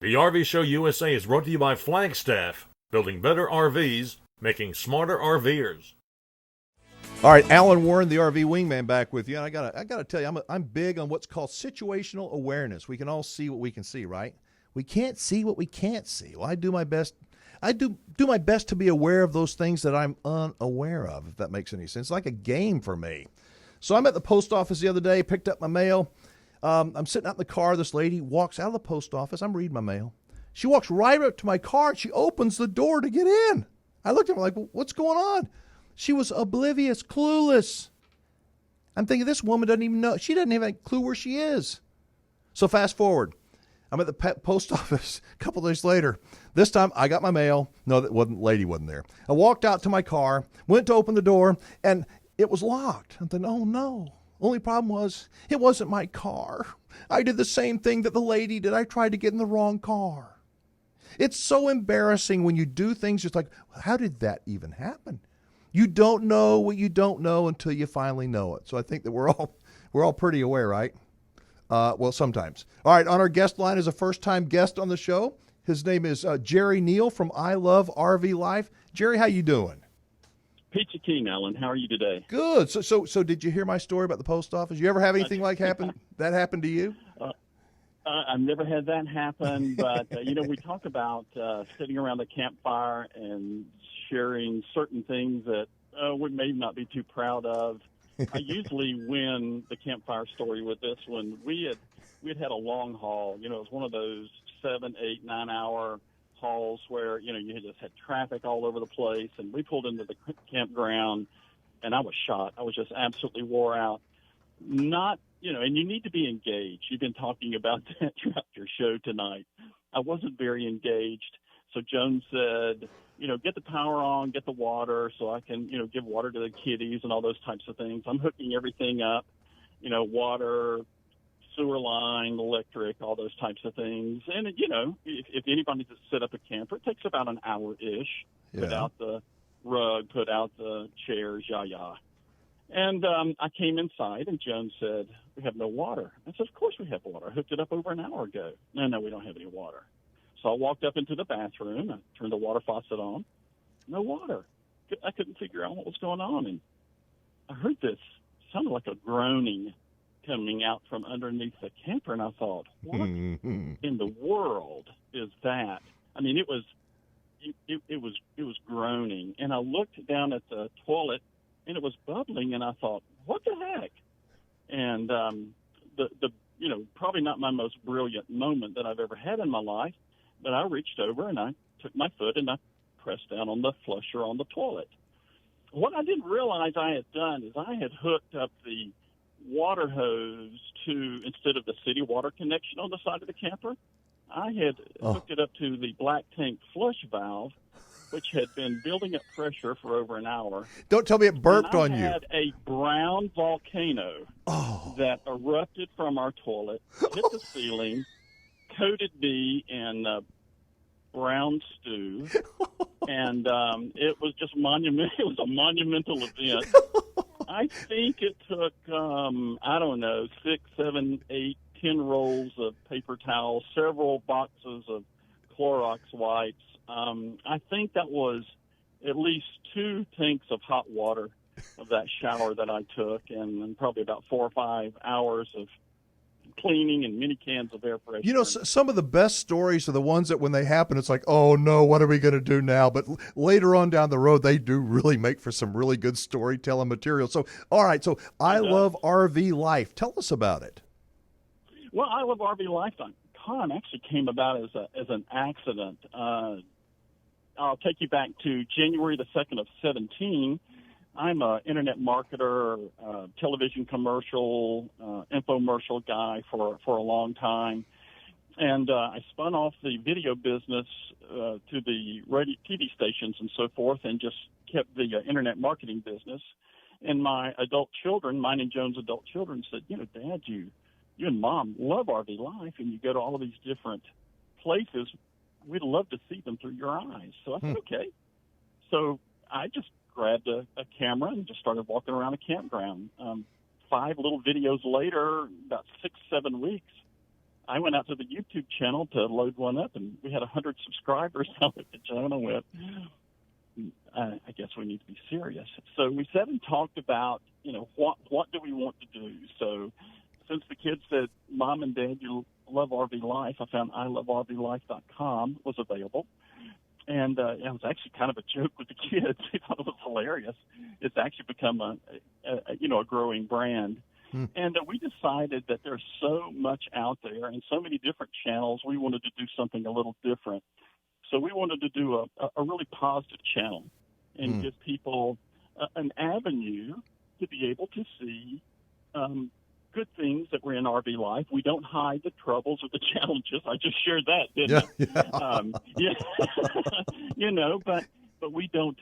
The RV Show USA is brought to you by Flagstaff, building better RVs, making smarter RVers. All right, Alan Warren, the RV Wingman, back with you. And I gotta tell you, I'm big on what's called situational awareness. We can all see what we can see, right? We can't see what we can't see. Well, I do my best. I do my best to be aware of those things that I'm unaware of, if that makes any sense. It's like a game for me. So I'm at the post office the other day, picked up my mail. I'm sitting out in the car. This lady walks out of the post office. I'm reading my mail. She walks right up to my car. She opens the door to get in. I looked at her like, what's going on? She was oblivious, clueless. I'm thinking, this woman doesn't even know. She doesn't have a clue where she is. So fast forward. I'm at the post office a couple days later. This time I got my mail. No, lady wasn't there. I walked out to my car, went to open the door, and it was locked. I'm thinking, oh no. Only problem was, it wasn't my car. I did the same thing that the lady did. I tried to get in the wrong car. It's so embarrassing when you do things just like, how did that even happen? You don't know what you don't know until you finally know it. So I think that we're all pretty aware, right? Well, sometimes. All right, on our guest line is a first-time guest on the show. His name is Jerry Neal from I Love RV Life. Jerry, how you doing? Peachy Keen, Alan. How are you today? Good. So did you hear my story about the post office? You ever have anything like that happen to you? I've never had that happen, but, we talk about sitting around the campfire and sharing certain things that we may not be too proud of. I usually win the campfire story with this one. We had a long haul. It was one of those 7, 8, 9 hour hauls where, you just had traffic all over the place, and we pulled into the campground, and I was shot. I was just absolutely wore out. And you need to be engaged. You've been talking about that throughout your show tonight. I wasn't very engaged. So Joan said, get the power on, get the water so I can, give water to the kitties and all those types of things. I'm hooking everything up, water, sewer line, electric, all those types of things. And, if anybody to set up a camper, it takes about an hour-ish. Yeah. Put out the rug, put out the chairs, yah. And I came inside, and Joan said, we have no water. I said, of course we have water. I hooked it up over an hour ago. No, we don't have any water. So I walked up into the bathroom. I turned the water faucet on. No water. I couldn't figure out what was going on. And I heard this, sounded like a groaning coming out from underneath the camper. And I thought, what in the world is that? I mean, it was groaning. And I looked down at the toilet, and it was bubbling. And I thought, what the heck? And probably not my most brilliant moment that I've ever had in my life. But I reached over and I took my foot and I pressed down on the flusher on the toilet. What I didn't realize I had done is I had hooked up the water hose to, instead of the city water connection on the side of the camper, I had hooked it up to the black tank flush valve, which had been building up pressure for over an hour. Don't tell me it burped on you. I had a brown volcano that erupted from our toilet, hit the ceiling, coated me in brown stew, and it was just monumental. It was a monumental event. I think it took 6, 7, 8, 10 rolls of paper towels, several boxes of Clorox wipes. I think that was at least 2 tanks of hot water of that shower that I took, and probably about 4 or 5 hours of cleaning and many cans of air freshener. Some of the best stories are the ones that when they happen, it's like, oh no, what are we going to do now? But later on down the road, they do really make for some really good storytelling material. So, all right. So I Love RV Life. Tell us about it. Well, I Love RV Life. Con actually came about as an accident. I'll take you back to January the 2nd of 17. I'm an internet marketer, television commercial, infomercial guy for a long time. And I spun off the video business to the radio, TV stations and so forth, and just kept the internet marketing business. And my adult children, mine and Joan's adult children, said, Dad, you and Mom love RV Life, and you go to all these different places. We'd love to see them through your eyes. So I said, okay. So I just grabbed a camera and just started walking around a campground. 5 little videos later, about 6, 7 weeks, I went out to the YouTube channel to load one up, and we had 100 subscribers. I looked at Joan and went, I guess we need to be serious. So we sat and talked about, what do we want to do? So since the kids said, Mom and Dad, you love RV Life, I found iloveRVLife.com was available. And it was actually kind of a joke with the kids. They thought it was hilarious. It's actually become a growing brand. And we decided that there's so much out there and so many different channels. We wanted to do something a little different. So we wanted to do a really positive channel and give people an avenue to be able to see good things that were in RV life. We don't hide the troubles or the challenges. I just shared that, didn't I? But we don't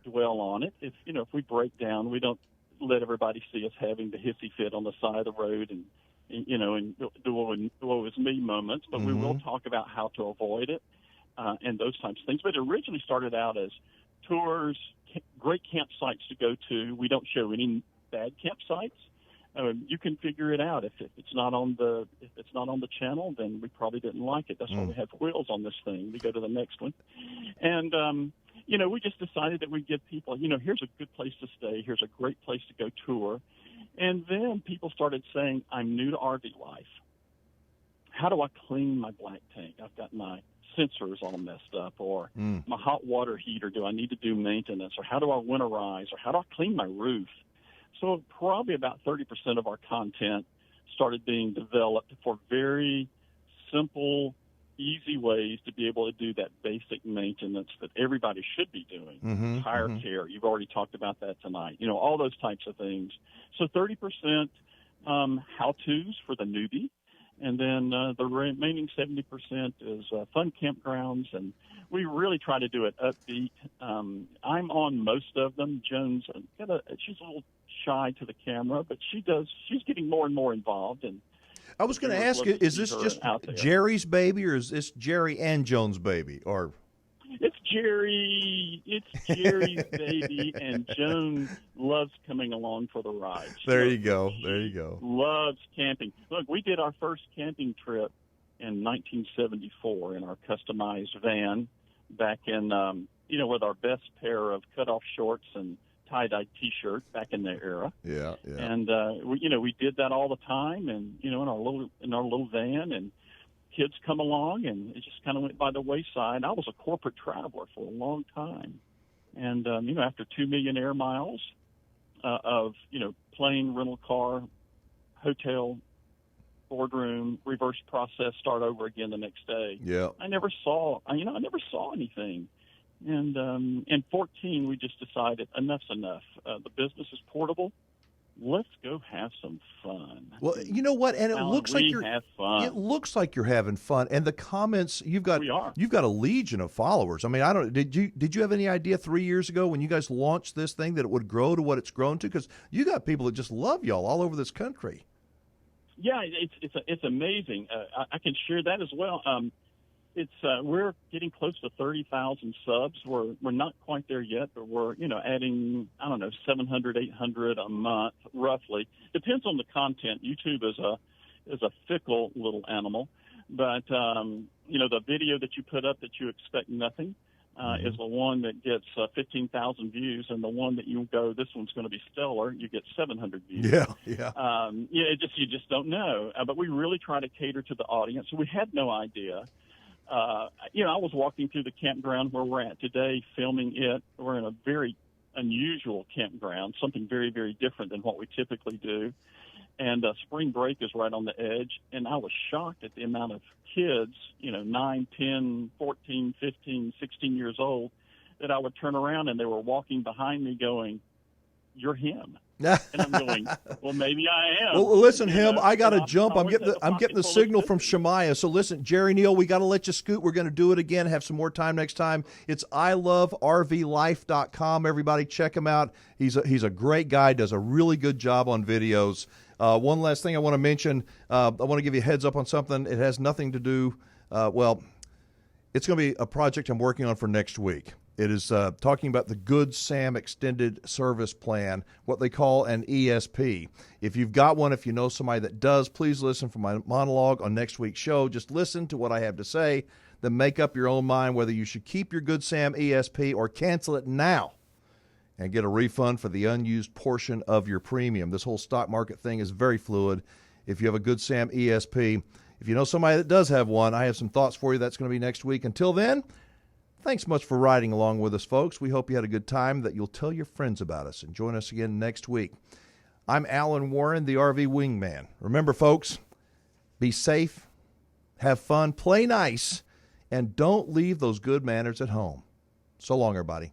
dwell on it. If we break down, we don't let everybody see us having the hissy fit on the side of the road and the woe is me moments. But we will talk about how to avoid it and those types of things. But it originally started out as tours, great campsites to go to. We don't show any bad campsites. You can figure it out. If it's not on the channel, then we probably didn't like it. That's why we have wheels on this thing. We go to the next one, and we just decided that we'd give people, here's a good place to stay. Here's a great place to go tour, and then people started saying, I'm new to RV life. How do I clean my black tank? I've got my sensors all messed up, or my hot water heater. Do I need to do maintenance, or how do I winterize, or how do I clean my roof? So probably about 30% of our content started being developed for very simple, easy ways to be able to do that basic maintenance that everybody should be doing. Tire care, you've already talked about that tonight. All those types of things. So 30% how-tos for the newbie, and then the remaining 70% is fun campgrounds, and we really try to do it upbeat. I'm on most of them. Joan's she's a little shy to the camera, but she's getting more and more involved. And I was going to ask you, is this just Jerry's baby, or is this Jerry and Joan's baby? Or It's Jerry's baby, and Joan loves coming along for the ride. There you go. Loves camping. Look, we did our first camping trip in 1974 in our customized van back in, with our best pair of cutoff shorts and tie-dye T-shirt back in that era. Yeah. And we did that all the time, and in our little van, and kids come along, and it just kind of went by the wayside. I was a corporate traveler for a long time, and after 2 million air miles of plane, rental car, hotel, boardroom, reverse process, start over again the next day. Yeah, I never saw anything. And in 14, we just decided enough's enough. The business is portable. Let's go have some fun. Well, you know what? And it looks like you're have fun. It looks like you're having fun. And the comments you've got a legion of followers. I mean, did you have any idea 3 years ago when you guys launched this thing that it would grow to what it's grown to? Because you got people that just love y'all all over this country. Yeah, it's amazing. I can share that as well. We're getting close to 30,000 subs. We're not quite there yet, but we're adding 700, 800 a month roughly. Depends on the content. YouTube is a fickle little animal, but the video that you put up that you expect nothing is the one that gets 15,000 views, and the one that you go, this one's going to be stellar, you get 700 views. Yeah. You just don't know. But we really try to cater to the audience. So we had no idea. I was walking through the campground where we're at today, filming it. We're in a very unusual campground, something very, very different than what we typically do. And spring break is right on the edge. And I was shocked at the amount of kids, 9, 10, 14, 15, 16 years old, that I would turn around and they were walking behind me going, "You're him." And I'm going, well, maybe I am. Well, listen, I got to jump. I'm getting the signal from Shemaiah. So listen, Jerry Neal, we got to let you scoot. We're going to do it again. Have some more time next time. It's iloveRVLife.com. Everybody check him out. He's a great guy. Does a really good job on videos. One last thing I want to mention. I want to give you a heads up on something. It has nothing to do. It's going to be a project I'm working on for next week. It is talking about the Good Sam Extended Service Plan, what they call an ESP. If you've got one, if you know somebody that does, please listen for my monologue on next week's show. Just listen to what I have to say, then make up your own mind whether you should keep your Good Sam ESP or cancel it now and get a refund for the unused portion of your premium. This whole stock market thing is very fluid. If you have a Good Sam ESP, if you know somebody that does have one, I have some thoughts for you. That's going to be next week. Until then, thanks much for riding along with us, folks. We hope you had a good time, that you'll tell your friends about us, and join us again next week. I'm Alan Warren, the RV Wingman. Remember, folks, be safe, have fun, play nice, and don't leave those good manners at home. So long, everybody.